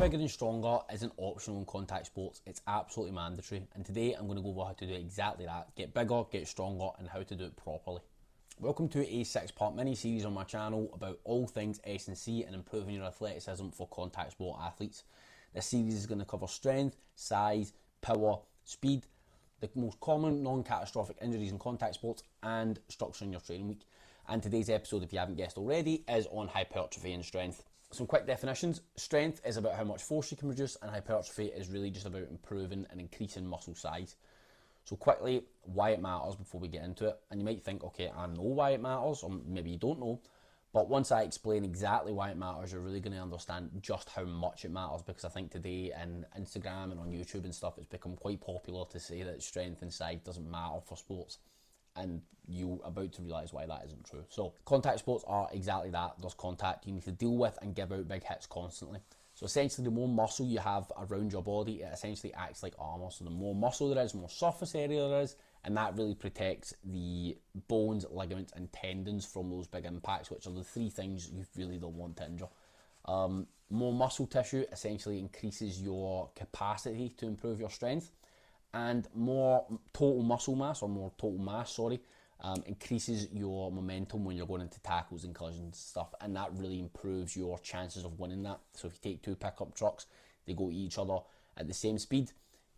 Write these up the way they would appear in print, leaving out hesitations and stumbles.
bigger and stronger isn't optional in contact sports, it's absolutely mandatory. And today I'm going to go over how to do exactly that. Get bigger, get stronger, and how to do it properly. Welcome to a 6-part mini-series on my channel about all things S&C and improving your athleticism for contact sport athletes. This series is going to cover strength, size, power, speed, the most common non-catastrophic injuries in contact sports, and structuring your training week. And today's episode, if you haven't guessed already, is on hypertrophy and strength. Some quick definitions. Strength is about how much force you can produce, and hypertrophy is really just about improving and increasing muscle size. So quickly, why it matters before we get into it. And you might think, okay, I know why it matters, or maybe you don't know. But once I explain exactly why it matters, you're really going to understand just how much it matters, because I think today in Instagram and on YouTube and stuff, it's become quite popular to say that strength and size doesn't matter for sports. And you're about to realise why that isn't true. So contact sports are exactly that. There's contact. You need to deal with and give out big hits constantly. So essentially, the more muscle you have around your body, it essentially acts like armour. So the more muscle there is, more surface area there is, and that really protects the bones, ligaments and tendons from those big impacts, which are the three things you really don't want to injure. More muscle tissue essentially increases your capacity to improve your strength, and more total muscle mass, or more total mass, increases your momentum when you're going into tackles and collisions and stuff, and that really improves your chances of winning that. So if you take two pickup trucks, they go to each other at the same speed,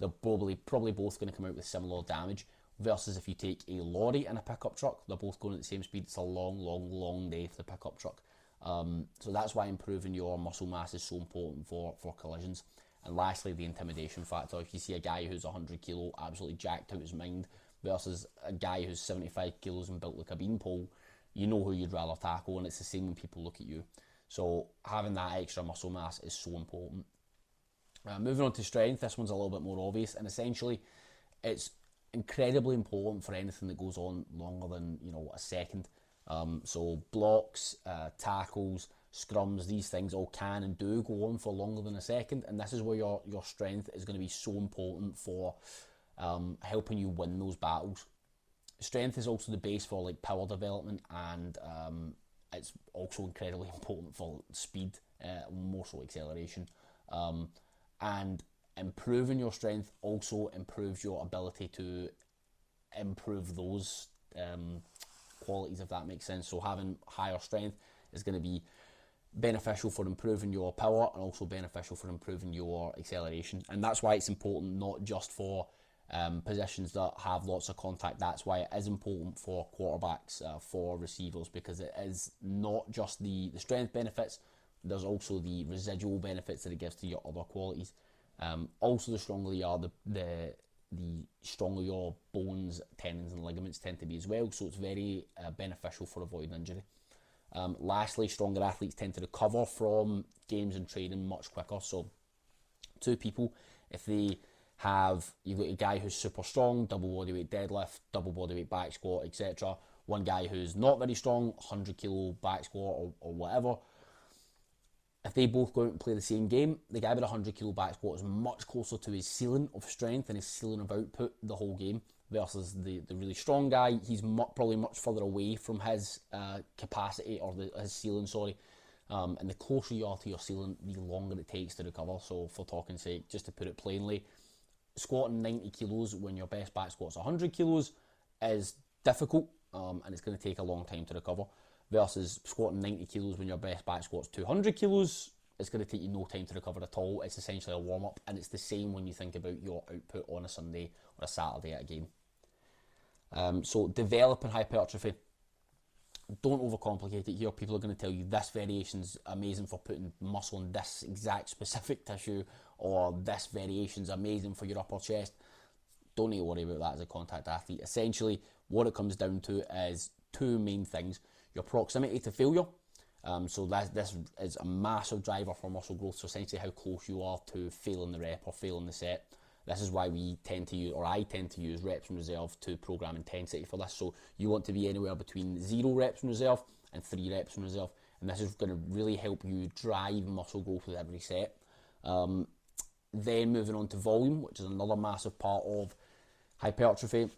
they're probably both going to come out with similar damage, versus if you take a lorry and a pickup truck, they're both going at the same speed. It's a long day for the pickup truck. So that's why improving your muscle mass is so important for collisions. And lastly, the intimidation factor. If you see a guy who's 100 kilo, absolutely jacked out his mind, versus a guy who's 75 kilos and built like a beanpole, you know who you'd rather tackle, and it's the same when people look at you. So having that extra muscle mass is so important. Moving on to strength, this one's a little bit more obvious, and essentially it's incredibly important for anything that goes on longer than a second. So blocks, tackles, scrums, these things all can and do go on for longer than a second, and this is where your strength is going to be so important for helping you win those battles. Strength is also the base for like power development, and it's also incredibly important for speed, more so acceleration. And improving your strength also improves your ability to improve those qualities, if that makes sense. So having higher strength is going to be beneficial for improving your power, and also beneficial for improving your acceleration. And that's why it's important not just for positions that have lots of contact. That's why it is important for quarterbacks, for receivers, because it is not just the strength benefits, there's also the residual benefits that it gives to your other qualities. Also, the stronger you are, the stronger your bones, tendons and ligaments tend to be as well, so it's very beneficial for avoiding injury. Lastly, stronger athletes tend to recover from games and training much quicker. So two people, if you've got a guy who's super strong, double bodyweight deadlift, double bodyweight back squat, etc. One guy who's not very strong, 100 kilo back squat or whatever. If they both go out and play the same game, the guy with a 100 kilo back squat is much closer to his ceiling of strength and his ceiling of output the whole game, versus the really strong guy. He's probably much further away from his capacity, or his ceiling, sorry. And the closer you are to your ceiling, the longer it takes to recover. So for talking sake, just to put it plainly, squatting 90 kilos when your best back squat's 100 kilos is difficult, and it's going to take a long time to recover, versus squatting 90 kilos when your best back squat's 200 kilos, it's going to take you no time to recover at all. It's essentially a warm-up, and it's the same when you think about your output on a Sunday or a Saturday at a game. So developing hypertrophy, don't overcomplicate it here. People are going to tell you this variation's amazing for putting muscle in this exact specific tissue, or this variation's amazing for your upper chest. Don't need to worry about that as a contact athlete. Essentially, what it comes down to is two main things: your proximity to failure. So this is a massive driver for muscle growth. So essentially, how close you are to failing the rep or failing the set. This is why I tend to use reps in reserve to program intensity for this. So you want to be anywhere between 0 reps in reserve and 3 reps in reserve, and this is going to really help you drive muscle growth with every set. Then moving on to volume, which is another massive part of hypertrophy.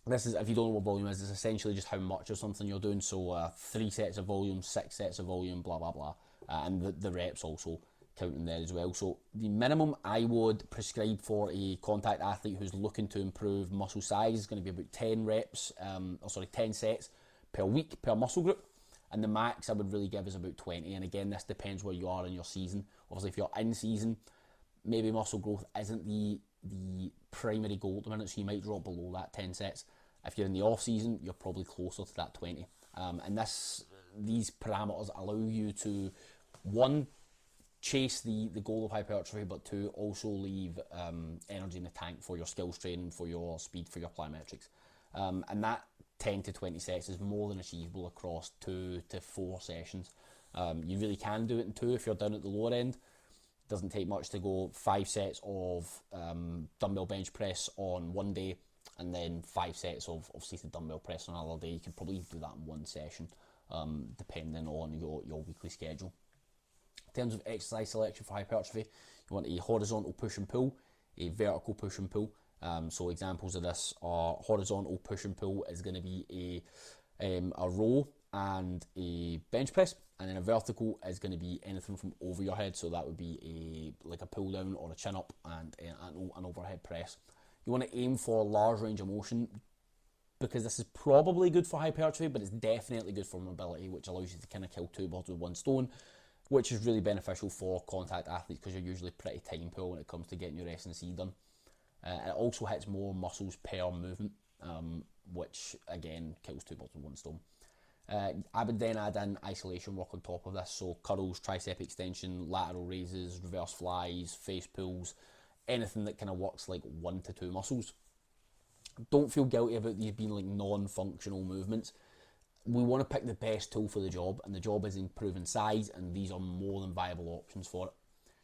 This is, if you don't know what volume is, it's essentially just how much of something you're doing. So 3 sets of volume, 6 sets of volume, blah blah blah, and the reps also counting there as well. So the minimum I would prescribe for a contact athlete who's looking to improve muscle size is going to be about 10 sets per week per muscle group. And the max I would really give is about 20. And again, this depends where you are in your season. Obviously, if you're in season, maybe muscle growth isn't the primary goal at the minute, so you might drop below that 10 sets. If you're in the off season, you're probably closer to that 20. And these parameters allow you to, one, chase the goal of hypertrophy, but two, also leave energy in the tank for your skills training, for your speed, for your plyometrics. And that 10 to 20 sets is more than achievable across 2 to 4 sessions. You really can do it in 2 if you're down at the lower end. It doesn't take much to go 5 sets of dumbbell bench press on one day, and then 5 sets of seated dumbbell press on another day. You can probably do that in one session, depending on your weekly schedule. In terms of exercise selection for hypertrophy, you want a horizontal push and pull, a vertical push and pull. So examples of this are horizontal push and pull is going to be a row and a bench press, and then a vertical is going to be anything from over your head. So that would be like a pull down or a chin up and an overhead press. You want to aim for a large range of motion because this is probably good for hypertrophy, but it's definitely good for mobility, which allows you to kind of kill 2 birds with 1 stone, which is really beneficial for contact athletes because you're usually pretty time poor when it comes to getting your S&C done. It also hits more muscles per movement, which again kills 2 birds with 1 stone. I would then add in isolation work on top of this, so curls, tricep extension, lateral raises, reverse flies, face pulls, anything that kind of works like 1 to 2 muscles. Don't feel guilty about these being like non-functional movements. We want to pick the best tool for the job, and the job is improving size, and these are more than viable options for it.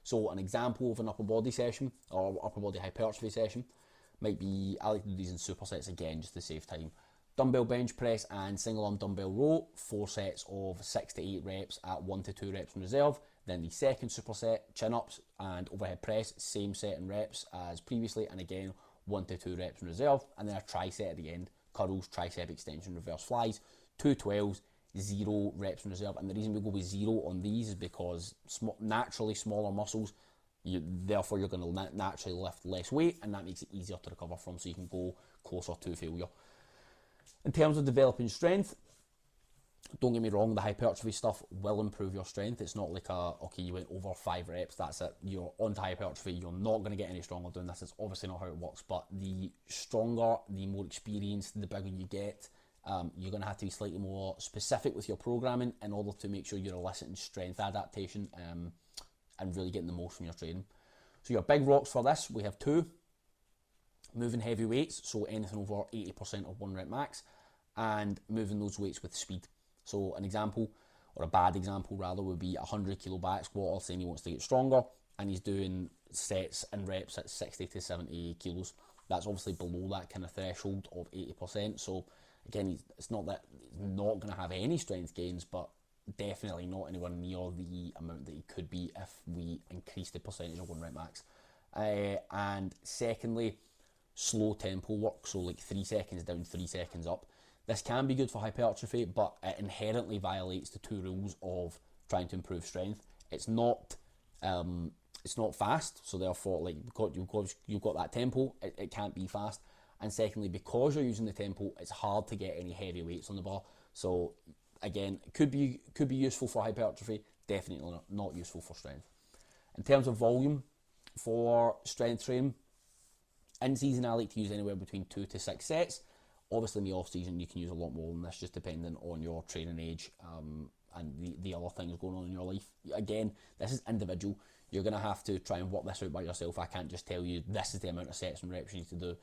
So an example of an upper body session or upper body hypertrophy session might be, I like to do these in supersets again just to save time. Dumbbell bench press and single arm dumbbell row, 4 sets of 6 to 8 reps at 1 to 2 reps in reserve. Then the second superset, chin ups and overhead press, same set and reps as previously, and again 1 to 2 reps in reserve. And then a tricep at the end, curls, tricep extension, reverse flies, 2 12s, 0 reps in reserve. And the reason we go with 0 on these is because naturally smaller muscles, therefore you're going to naturally lift less weight, and that makes it easier to recover from, so you can go closer to failure. In terms of developing strength, don't get me wrong, the hypertrophy stuff will improve your strength. It's not like okay, you went over 5 reps, that's it, you're on to hypertrophy, you're not going to get any stronger doing this. It's obviously not how it works, but the stronger, the more experienced, the bigger you get, you're going to have to be slightly more specific with your programming in order to make sure you're eliciting strength adaptation and really getting the most from your training. So your big rocks for this, we have 2. Moving heavy weights, so anything over 80% of 1 rep max, and moving those weights with speed. So an example, or a bad example rather, would be a 100 kilo back squatter saying he wants to get stronger, and he's doing sets and reps at 60 to 70 kilos. That's obviously below that kind of threshold of 80%. So again, it's not that he's not going to have any strength gains, but definitely not anywhere near the amount that he could be if we increase the percentage of 1 rep max. And secondly, slow tempo work, so like 3 seconds down, 3 seconds up. This can be good for hypertrophy, but it inherently violates the 2 rules of trying to improve strength. It's not fast, so therefore, like, you've got that tempo, it can't be fast. And secondly, because you're using the tempo, it's hard to get any heavy weights on the bar. So again, it could be useful for hypertrophy, definitely not useful for strength. In terms of volume for strength training, in season I like to use anywhere between 2 to 6 sets. Obviously in the off season you can use a lot more than this, just depending on your training age and the other things going on in your life. Again, this is individual. You're going to have to try and work this out by yourself. I can't just tell you this is the amount of sets and reps you need to do.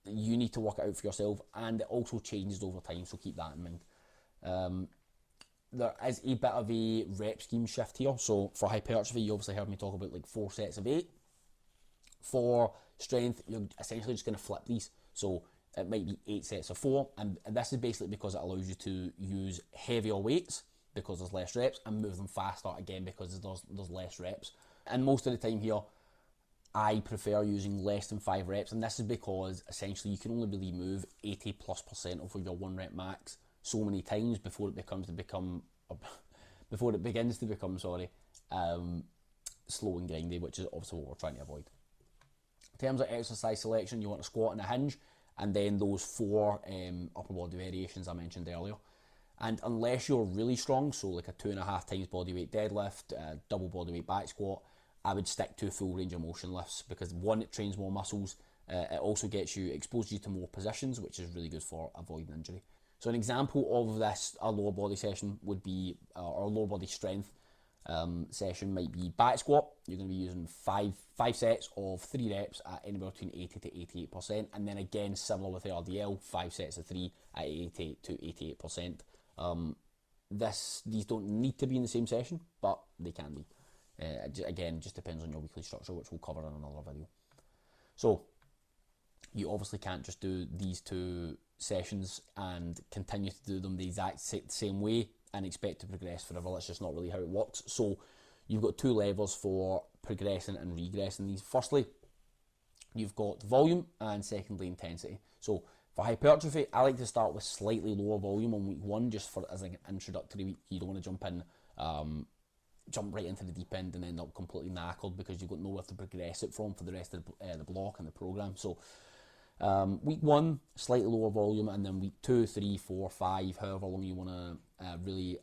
You need to work it out for yourself, and it also changes over time, so keep that in mind. There is a bit of a rep scheme shift here. So for hypertrophy, you obviously heard me talk about like 4 sets of 8. For strength, you're essentially just going to flip these. So it might be 8 sets of 4, and this is basically because it allows you to use heavier weights because there's less reps, and move them faster again because there's less reps. And most of the time here, I prefer using less than 5 reps, and this is because essentially you can only really move 80+% over your 1 rep max so many times before it begins to become slow and grindy, which is obviously what we're trying to avoid. In terms of exercise selection, you want a squat and a hinge, and then those 4 upper body variations I mentioned earlier. And unless you're really strong, so like a 2.5 times body weight deadlift, double body weight back squat, I would stick to full range of motion lifts, because one, it trains more muscles, it also exposes you to more positions, which is really good for avoiding injury. So an example of this, a lower body session would be, or lower body strength session might be back squat. You're going to be using five sets of 3 reps at anywhere between 80 to 88%, and then again similar with the RDL, 5 sets of 3 at 80 to 88%. These don't need to be in the same session, but they can be. Again, just depends on your weekly structure, which we'll cover in another video. So you obviously can't just do these 2 sessions and continue to do them the exact same way and expect to progress forever. That's just not really how it works. So you've got 2 levers for progressing and regressing these. Firstly, you've got volume, and secondly, intensity. So for hypertrophy, I like to start with slightly lower volume on week 1, just as an introductory week. You don't want to jump right into the deep end and end up completely knackered, because you've got nowhere to progress it from for the rest of the block and the program. So week 1, slightly lower volume, and then week 2, 3, 4, 5, however long you want to really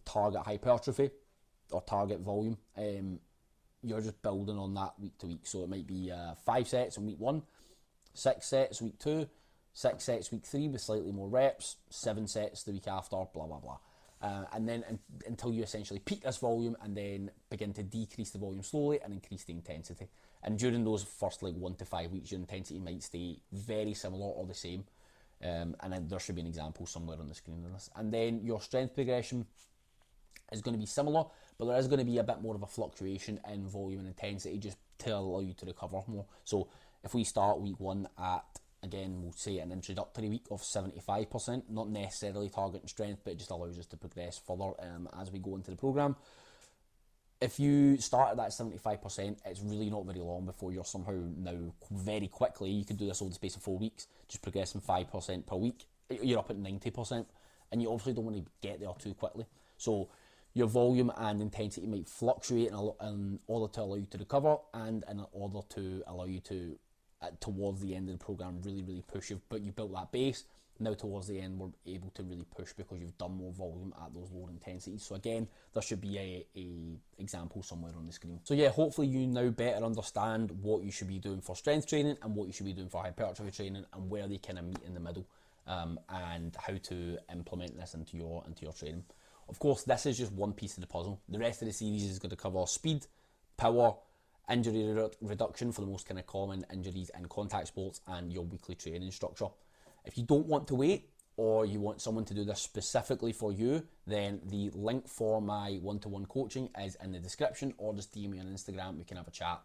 target hypertrophy or target volume, you're just building on that week to week. So it might be 5 sets in week 1, 6 sets week 2, 6 sets week 3 with slightly more reps, 7 sets the week after, blah blah blah. And then until you essentially peak this volume, and then begin to decrease the volume slowly and increase the intensity. And during those first 1 to 5 weeks, your intensity might stay very similar or the same. And then there should be an example somewhere on the screen of this. And then your strength progression is going to be similar, but there is going to be a bit more of a fluctuation in volume and intensity, just to allow you to recover more. So if we start week 1 at, again, we'll say an introductory week of 75%, not necessarily targeting strength, but it just allows us to progress further as we go into the program. If you start at that 75%, it's really not very long before you're somehow now very quickly, you can do this over the space of 4 weeks, just progressing 5% per week, you're up at 90%, and you obviously don't want to get there too quickly. So your volume and intensity might fluctuate in order to allow you to recover, and in order to allow you to, towards the end of the program, really push you. But you built that base. Now towards the end, we're able to really push because you've done more volume at those lower intensities. So again, there should be a example somewhere on the screen. So yeah, hopefully you now better understand what you should be doing for strength training and what you should be doing for hypertrophy training, and where they kind of meet in the middle, and how to implement this into your training. Of course, this is just one piece of the puzzle. The rest of the series is going to cover speed, power, injury reduction for the most kind of common injuries in contact sports, and your weekly training structure. If you don't want to wait, or you want someone to do this specifically for you, then the link for my one-to-one coaching is in the description, or just DM me on Instagram, we can have a chat.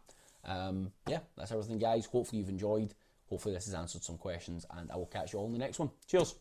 Yeah, that's everything guys. Hopefully you've enjoyed. Hopefully this has answered some questions, and I will catch you all in the next one. Cheers.